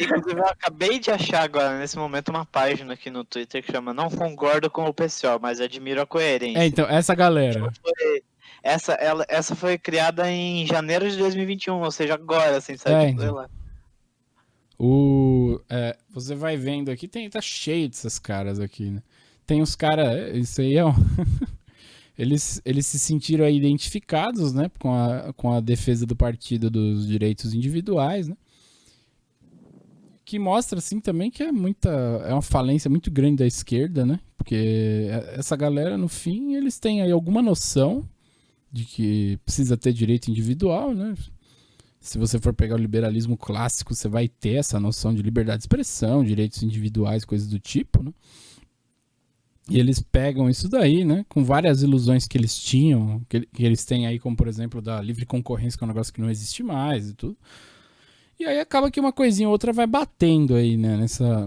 Inclusive, eu acabei de achar agora, nesse momento, uma página aqui no Twitter que chama Não Concordo com o PCO, mas admiro a coerência. Então, essa galera... Essa foi criada em janeiro de 2021, ou seja, agora, assim, sabe? Então. Lá. Você vai vendo aqui, tá cheio desses caras aqui, né? Tem os caras, isso aí eles se sentiram aí identificados, né, com a defesa do partido dos direitos individuais, né? Que mostra, assim, também que é uma falência muito grande da esquerda, né? Porque essa galera, no fim, eles têm aí alguma noção de que precisa ter direito individual, né? Se você for pegar o liberalismo clássico, você vai ter essa noção de liberdade de expressão, direitos individuais, coisas do tipo, né? E eles pegam isso daí, né? Com várias ilusões que eles tinham, que eles têm aí, como por exemplo, da livre concorrência, que é um negócio que não existe mais e tudo. E aí acaba que uma coisinha ou outra vai batendo aí, né?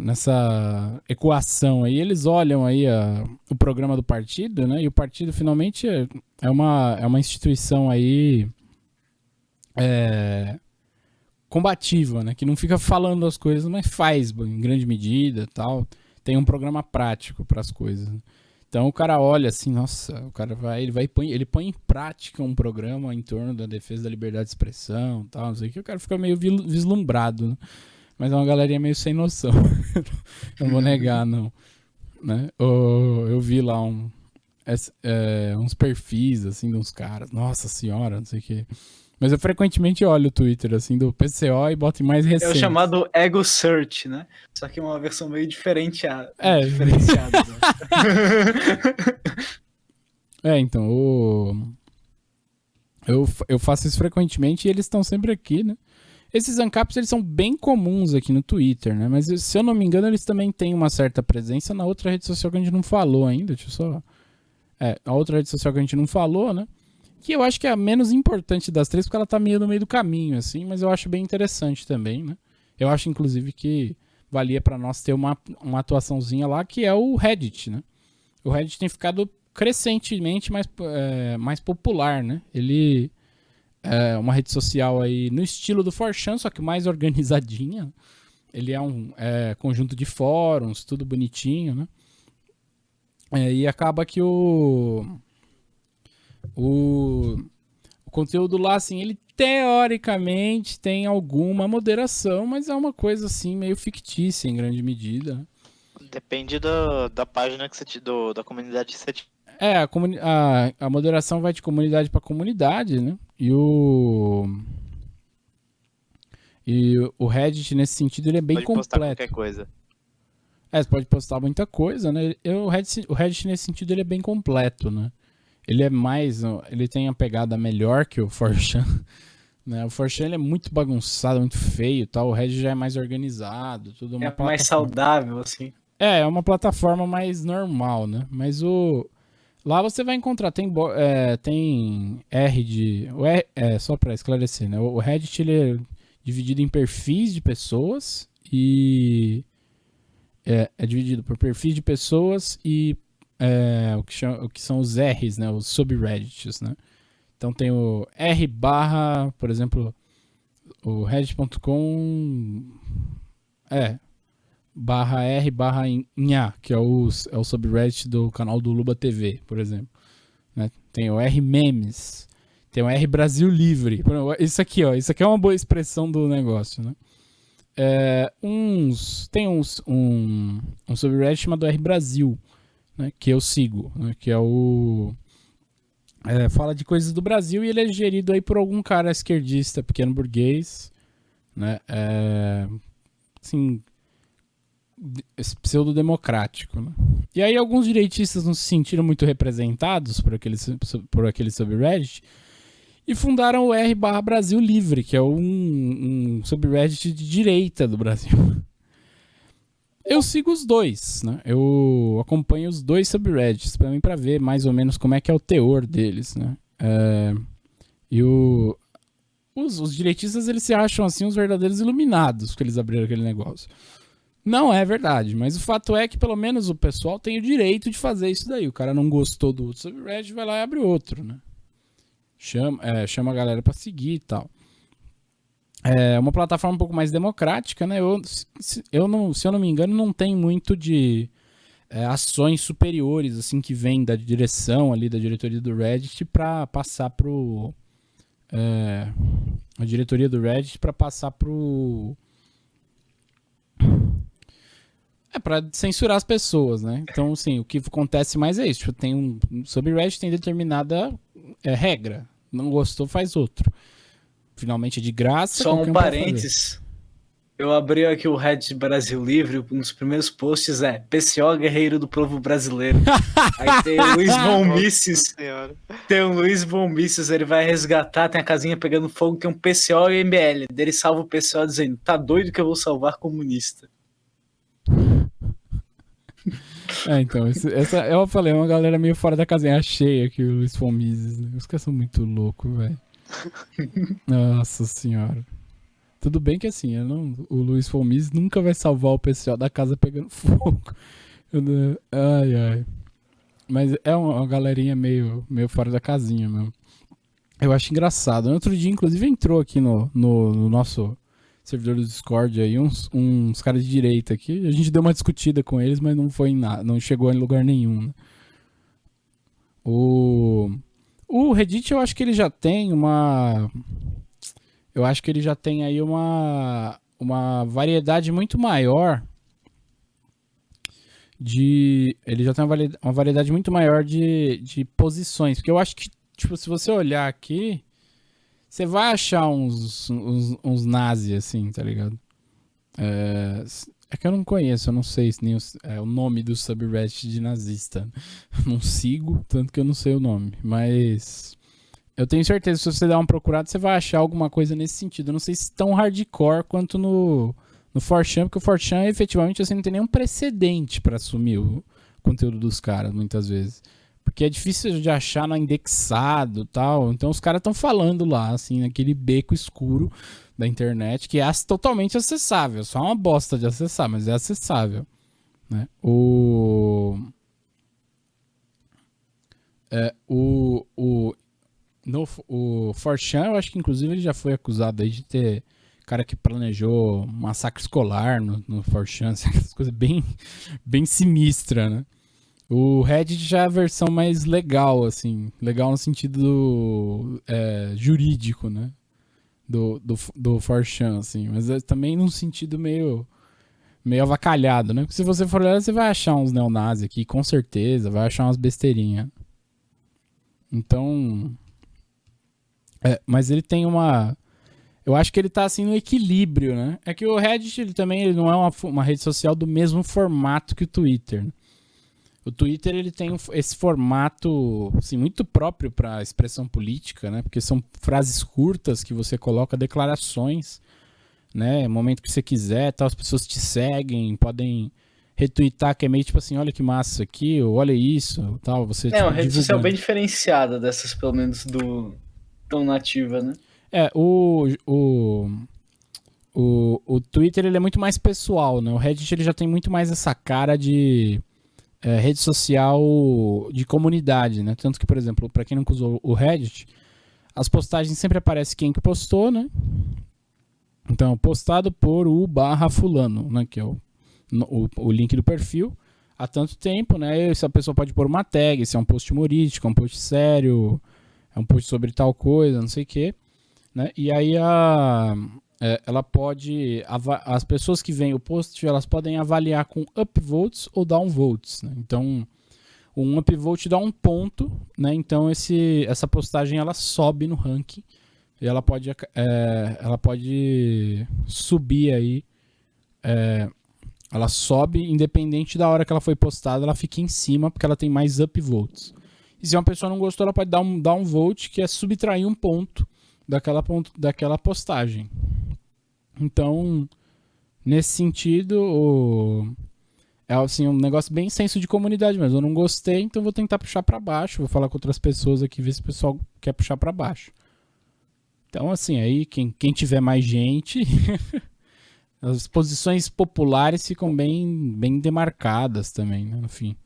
Nessa equação aí. Eles olham aí o programa do partido, né? E o partido finalmente é uma instituição aí combativa, né? Que não fica falando as coisas, mas faz em grande medida, tal. Tem um programa prático para as coisas. Então o cara olha assim, nossa, o cara ele põe em prática um programa em torno da defesa da liberdade de expressão, tal, não sei o que, o cara fica meio vislumbrado, né? Mas é uma galerinha meio sem noção. Não vou negar, não. Né? Eu vi lá uns perfis, assim, de uns caras, nossa senhora, não sei o que. Mas eu frequentemente olho o Twitter, assim, do PCO e boto em mais recente. É o chamado Ego Search, né? Só que é uma versão meio diferenciada. Né? Então, eu faço isso frequentemente e eles estão sempre aqui, né? Esses ANCAPs, eles são bem comuns aqui no Twitter, né? Mas, se eu não me engano, eles também têm uma certa presença na outra rede social que a gente não falou ainda. Deixa eu só... a outra rede social que a gente não falou, né? Que eu acho que é a menos importante das três, porque ela tá meio no meio do caminho, assim, mas eu acho bem interessante também, né? Eu acho, inclusive, que valia pra nós ter uma atuaçãozinha lá, que é o Reddit, né? O Reddit tem ficado crescentemente mais popular, né? Ele é uma rede social aí no estilo do 4chan, só que mais organizadinha. Ele é um conjunto de fóruns, tudo bonitinho, né? E acaba que o conteúdo lá, assim, ele teoricamente tem alguma moderação, mas é uma coisa, assim, meio fictícia em grande medida. Depende da página que você da comunidade que você... A moderação vai de comunidade para comunidade, né? E o Reddit, nesse sentido, ele é bem completo. Pode postar qualquer coisa. Você pode postar muita coisa, né? O Reddit, nesse sentido, ele é bem completo, né? Ele tem a pegada melhor que o 4chan, Né? O 4chan ele é muito bagunçado, muito feio, tal. O Reddit já é mais organizado, tudo uma É mais plataforma. saudável, assim. É uma plataforma mais normal, né? Mas lá você vai encontrar, tem R de... só pra esclarecer, né? O Reddit ele é dividido em perfis de pessoas e... É dividido por perfis de pessoas e o que são os R's, né? Os subreddits, né? Então tem o R barra, por exemplo, o reddit.com barra R barra Nha, que é o subreddit do canal do Luba TV, por exemplo. Né? Tem o R memes, tem o R Brasil Livre. Isso aqui é uma boa expressão do negócio, né? Tem um subreddit chamado R Brasil, né, que eu sigo, né, que é o... fala de coisas do Brasil e ele é gerido aí por algum cara esquerdista, pequeno burguês, né, assim, pseudo-democrático. Né? E aí alguns direitistas não se sentiram muito representados por aquele subreddit e fundaram o R barra Brasil Livre, que é um subreddit de direita do Brasil. Eu sigo os dois, né? Eu acompanho os dois subreddits para ver mais ou menos como é que é o teor deles, né? E os direitistas, eles se acham assim os verdadeiros iluminados porque eles abriram aquele negócio. Não é verdade, mas o fato é que pelo menos o pessoal tem o direito de fazer isso daí. O cara não gostou do outro subreddit, vai lá e abre outro, né? Chama a galera pra seguir e tal. É uma plataforma um pouco mais democrática, né? Se eu não me engano, não tem muito de ações superiores, assim, que vem da direção ali, da diretoria do Reddit pra passar pro... a diretoria do Reddit pra passar pro... pra censurar as pessoas, né? Então, assim, o que acontece mais é isso. Tipo, tem sobre Reddit tem determinada regra. Não gostou, faz outro. Finalmente é de graça. Só um parênteses. Eu abri aqui o Reddit Brasil Livre, um dos primeiros posts é PCO Guerreiro do Povo Brasileiro. Aí tem o Luiz Von Mises. Tem o Luiz Von Mises, ele vai resgatar, tem a casinha pegando fogo, tem um PCO e MBL. Ele salva o PCO dizendo, tá doido que eu vou salvar comunista. Então, eu falei, é uma galera meio fora da casinha. Achei aqui o Luiz Von Mises, né? Os caras são muito loucos, velho. Nossa senhora. Tudo bem que assim, o Luiz Von Mises nunca vai salvar o pessoal da casa pegando fogo. Ai. Mas é uma galerinha meio fora da casinha mesmo. Eu acho engraçado. No outro dia, inclusive, entrou aqui no nosso servidor do Discord aí uns caras de direita aqui. A gente deu uma discutida com eles, mas não foi em nada, não chegou em lugar nenhum. Né? O Reddit, eu acho que ele já tem aí uma variedade muito maior ele já tem uma variedade muito maior de posições, porque eu acho que, tipo, se você olhar aqui, você vai achar uns nazis, assim, tá ligado? É que eu não conheço, eu não sei nem o nome do subreddit de nazista. Não sigo, tanto que eu não sei o nome. Mas eu tenho certeza que se você der uma procurada, você vai achar alguma coisa nesse sentido. Eu não sei se tão hardcore quanto no 4chan, porque o 4chan, efetivamente, assim, não tem nenhum precedente pra assumir o conteúdo dos caras, muitas vezes. Porque é difícil de achar no indexado e tal. Então os caras estão falando lá, assim, naquele beco escuro da internet, que é totalmente acessável. Só uma bosta de acessar, mas é acessável. Né? O 4chan, eu acho que inclusive ele já foi acusado aí de ter cara que planejou massacre escolar no 4chan, essas coisas bem, bem sinistras, né? O Reddit já é a versão mais legal, assim. Legal no sentido jurídico, né? Do 4chan, assim. Mas também num sentido meio avacalhado, né? Porque se você for olhar, você vai achar uns neonazis aqui, com certeza. Vai achar umas besteirinhas. Então... mas ele tem uma... Eu acho que ele tá, assim, no equilíbrio, né? É que o Reddit, ele não é uma rede social do mesmo formato que o Twitter, né? O Twitter, ele tem esse formato, assim, muito próprio para expressão política, né? Porque são frases curtas que você coloca, declarações, né? Momento que você quiser, tal, as pessoas te seguem, podem retweetar, que é meio tipo assim, olha que massa isso aqui, ou olha isso, tal, você É tipo, uma rede social divulgando. bem diferenciada dessas, pelo menos, do tão nativa, né? O Twitter, ele é muito mais pessoal, né? O Reddit, ele já tem muito mais essa cara de rede social de comunidade, né? Tanto que, por exemplo, para quem nunca usou o Reddit, as postagens sempre aparece quem que postou, né? Então, postado por /fulano, né? Que é o link do perfil, há tanto tempo, né? Essa pessoa pode pôr uma tag, se é um post humorístico, é um post sério, é um post sobre tal coisa, não sei o quê, né? E aí ela pode, as pessoas que veem o post, elas podem avaliar com upvotes ou downvotes, né? Então, um upvote dá um ponto, né? Então essa postagem ela sobe no ranking e ela pode subir aí, ela sobe independente da hora que ela foi postada, ela fica em cima porque ela tem mais upvotes. E se uma pessoa não gostou, ela pode dar um downvote, que é subtrair um ponto daquela postagem. Então, nesse sentido, é assim, um negócio bem senso de comunidade mesmo. Eu não gostei, então vou tentar puxar pra baixo. Vou falar com outras pessoas aqui, ver se o pessoal quer puxar pra baixo. Então, assim, aí quem tiver mais gente, as posições populares ficam bem demarcadas também, né, no fim.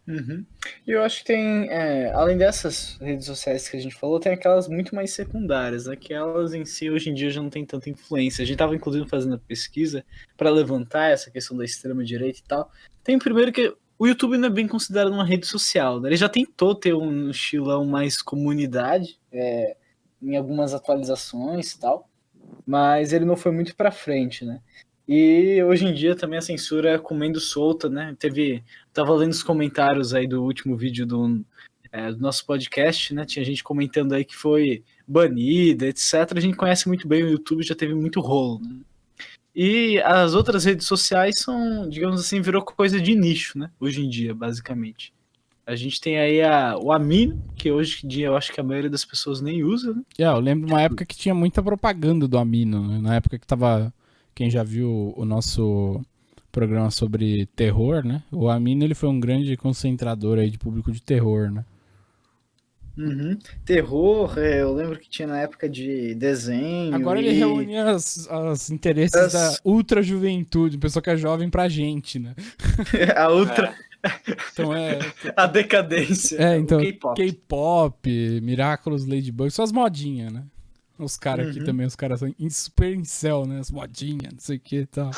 Uhum. E eu acho que tem, além dessas redes sociais que a gente falou, tem aquelas muito mais secundárias, né? Que elas em si hoje em dia já não tem tanta influência. A gente estava inclusive fazendo a pesquisa para levantar essa questão da extrema-direita e tal. Tem primeiro que o YouTube não é bem considerado uma rede social, né? Ele já tentou ter um estilão mais comunidade, em algumas atualizações e tal, mas ele não foi muito para frente, né? E hoje em dia também a censura é comendo solta, né? Tava lendo os comentários aí do último vídeo do nosso podcast, né? Tinha gente comentando aí que foi banida, etc. A gente conhece muito bem o YouTube, já teve muito rolo, né? E as outras redes sociais são, digamos assim, virou coisa de nicho, né? Hoje em dia, basicamente. A gente tem aí o Amino, que hoje em dia eu acho que a maioria das pessoas nem usa, né? Eu lembro de uma época que tinha muita propaganda do Amino, né? Na época que tava... Quem já viu o nosso programa sobre terror, né? O Amino, ele foi um grande concentrador aí de público de terror, né? Uhum. Terror, eu lembro que tinha na época de desenho. Agora ele reúne os interesses da ultra juventude, pessoa que é jovem pra gente, né? A ultra. Então a decadência. Então, o K-pop, Miraculous Ladybug, só as modinhas, né? Os caras aqui também, os caras são super incel, né? As modinhas, não sei o que e tal.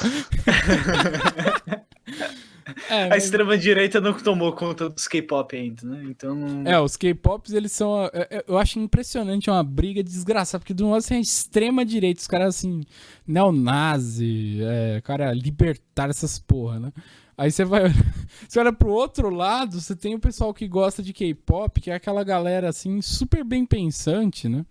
A extrema-direita não tomou conta dos K-pop ainda, né? Então. Os K-pops, eles são. Eu acho impressionante, uma briga desgraçada, porque do lado assim, a extrema-direita, os caras assim, neonazi, cara libertário, essas porra, né? Aí você olha pro outro lado, você tem o pessoal que gosta de K-pop, que é aquela galera assim, super bem pensante, né?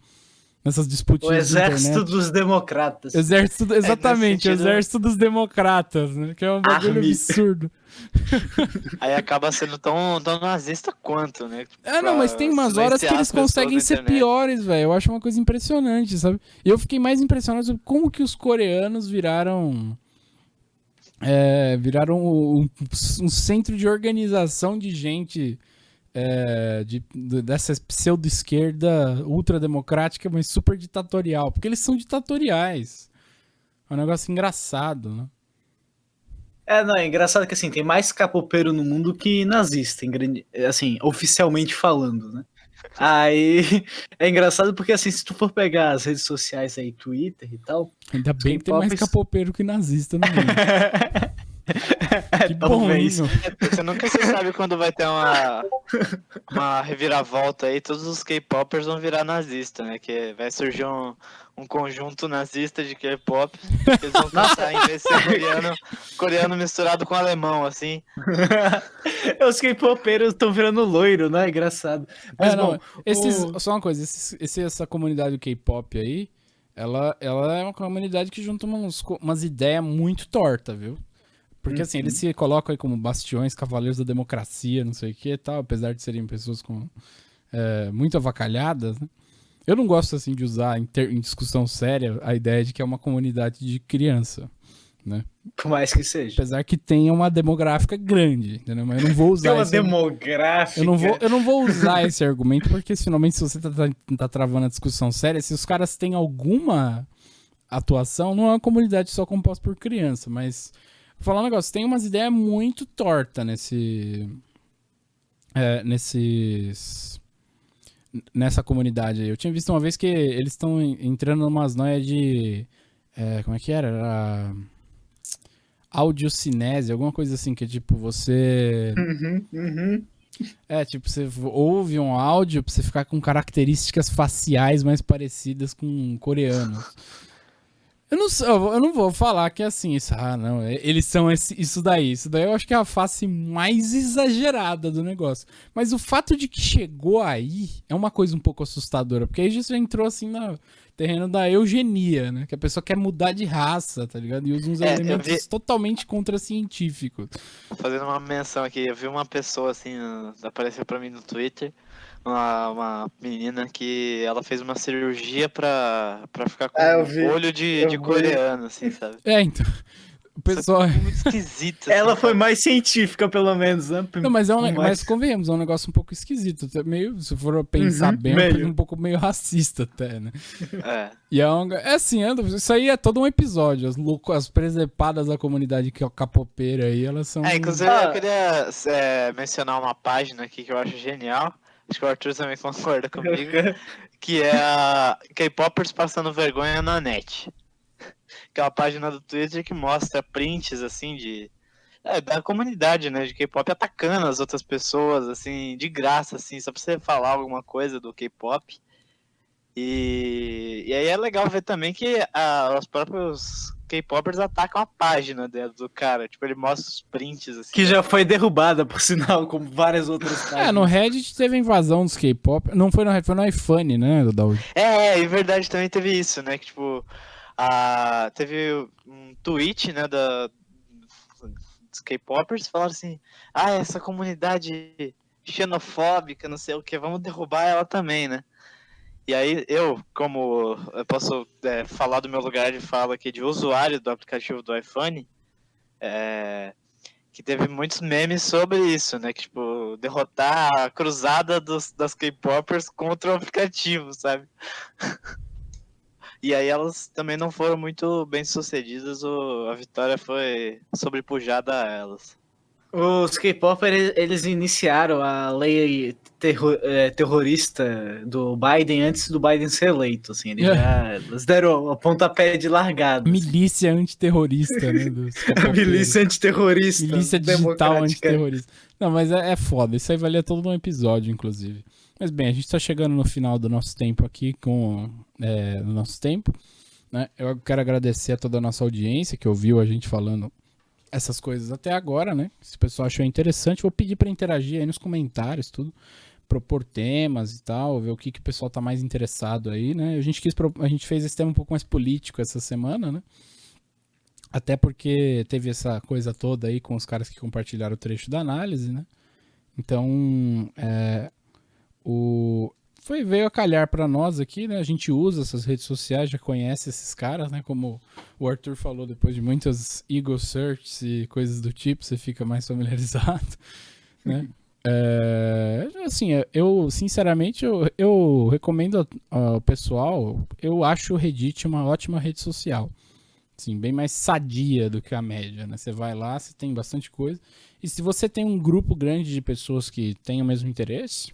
Nessas disputinhas. O exército dos democratas. Exatamente, o exército dos democratas, né? Que é um bagulho absurdo. Aí acaba sendo tão nazista quanto, né? Não, mas tem umas horas que eles conseguem ser piores, velho. Eu acho uma coisa impressionante, sabe? E eu fiquei mais impressionado sobre como que os coreanos viraram um centro de organização de gente dessa pseudo-esquerda ultrademocrática, mas super ditatorial. Porque eles são ditatoriais. É um negócio engraçado, né? É engraçado que assim, tem mais capoeiro no mundo que nazista, assim, oficialmente falando, né? Aí é engraçado porque assim, se tu for pegar as redes sociais aí, Twitter e tal... Ainda bem que tem mais capoeiro que nazista no mundo. Que bom isso. Você nunca sabe quando vai ter uma reviravolta aí, todos os K-popers vão virar nazista, né? Que vai surgir um conjunto nazista de K-pop, que eles vão começar a investir coreano misturado com alemão, assim. Os K-popers estão virando loiro, né? Engraçado. Mas só uma coisa, essa comunidade do K-pop aí, ela é uma comunidade que junta umas ideias muito tortas, viu? Porque assim, eles se colocam aí como bastiões, cavaleiros da democracia, não sei o que e tal, apesar de serem pessoas com muito avacalhadas, né? Eu não gosto assim de usar em discussão séria a ideia de que é uma comunidade de criança, né? Por mais que seja. Apesar que tenha uma demográfica grande, entendeu? Mas eu não vou usar Tem uma esse demográfica. eu não vou usar esse argumento, porque finalmente se você tá travando a discussão séria, se os caras têm alguma atuação, não é uma comunidade só composta por criança, mas vou falar um negócio, tem umas ideias muito tortas nessa comunidade aí. Eu tinha visto uma vez que eles estão entrando numas noias de como é que era? Era audiocinese, alguma coisa assim, que é tipo, você tipo, você ouve um áudio pra você ficar com características faciais mais parecidas com coreanos. Eu não vou falar que é assim, não, eles são isso daí. Isso daí eu acho que é a face mais exagerada do negócio. Mas o fato de que chegou aí é uma coisa um pouco assustadora, porque aí já entrou assim no terreno da eugenia, né? Que a pessoa quer mudar de raça, tá ligado? E usa uns elementos totalmente contracientíficos. Fazendo uma menção aqui, eu vi uma pessoa assim, apareceu pra mim no Twitter, uma menina que ela fez uma cirurgia pra ficar com olho de coreano, assim, sabe? Então. O pessoal é muito esquisito. Assim, ela foi mais científica, pelo menos, né? Não, mas mas convenhamos, é um negócio um pouco esquisito. Meio, se for pensar bem, é um pouco meio racista até, né? E assim, isso aí é todo um episódio. As presepadas da comunidade capoeira aí, elas são... Inclusive eu queria mencionar uma página aqui que eu acho genial. Acho que o Arthur também concorda comigo. Que é a K-Popers passando vergonha na net. Que é uma página do Twitter que mostra prints, assim, da comunidade, né, de K-pop atacando as outras pessoas, assim, de graça, assim, só pra você falar alguma coisa do K-pop. E aí é legal ver também que os próprios K-popers atacam a página do cara. Tipo, ele mostra os prints, assim. Que já foi derrubada, por sinal, como várias outras páginas. No Reddit teve invasão dos K-pop. Não foi no Reddit, foi no iPhone, né, Daud? É verdade, também teve isso, né, que tipo... teve um tweet, né, dos K-popers, falaram assim, essa comunidade xenofóbica, não sei o que, vamos derrubar ela também, né? E aí eu posso falar do meu lugar de fala aqui de usuário do aplicativo do iPhone, que teve muitos memes sobre isso, né, que tipo, derrotar a cruzada das K-popers contra o aplicativo, sabe? E aí elas também não foram muito bem sucedidas, a vitória foi sobrepujada a elas. Os K-popers, eles iniciaram a lei terrorista do Biden antes do Biden ser eleito, assim, eles deram a pontapé de largada. Milícia antiterrorista, né? Milícia antiterrorista. Milícia digital antiterrorista. Não, mas é foda, isso aí valia todo um episódio, inclusive. Mas bem, a gente tá chegando no final do nosso tempo aqui no nosso tempo, né? Eu quero agradecer a toda a nossa audiência que ouviu a gente falando essas coisas até agora, né? Se o pessoal achou interessante, vou pedir para interagir aí nos comentários, tudo, propor temas e tal, ver o que o pessoal tá mais interessado aí, né? A gente fez esse tema um pouco mais político essa semana, né? Até porque teve essa coisa toda aí com os caras que compartilharam o trecho da análise, né? Então, veio a calhar para nós aqui, né? A gente usa essas redes sociais, já conhece esses caras, né? Como o Arthur falou, depois de muitas Eagle Searches e coisas do tipo, você fica mais familiarizado, né? Assim, eu sinceramente eu recomendo ao pessoal, eu acho o Reddit uma ótima rede social, assim, bem mais sadia do que a média, né? Você vai lá, você tem bastante coisa, e se você tem um grupo grande de pessoas que têm o mesmo interesse,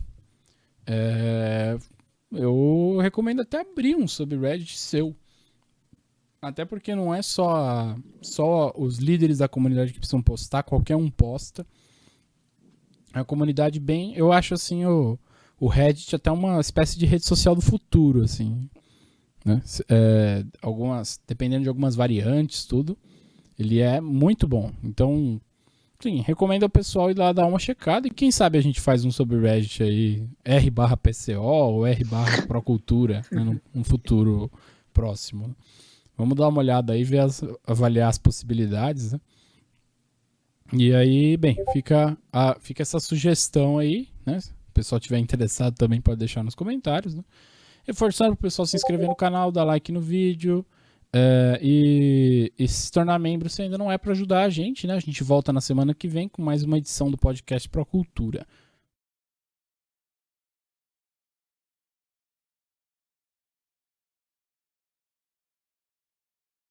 eu recomendo até abrir um subreddit seu. Até porque não é só os líderes da comunidade que precisam postar, qualquer um posta. É uma comunidade bem... Eu acho assim o Reddit até uma espécie de rede social do futuro, assim, né? Dependendo de algumas variantes, tudo, ele é muito bom. Então, sim, recomendo ao pessoal ir lá dar uma checada. E quem sabe a gente faz um subreddit aí, r/PCO ou r/Procultura, né, num futuro próximo. Vamos dar uma olhada aí, avaliar as possibilidades, né? E aí, bem, fica essa sugestão aí, né? Se o pessoal tiver interessado também pode deixar nos comentários, né? Reforçar o pessoal se inscrever no canal, dar like no vídeo e se tornar membro se ainda não é para ajudar a gente, né? A gente volta na semana que vem com mais uma edição do podcast Pro Cultura.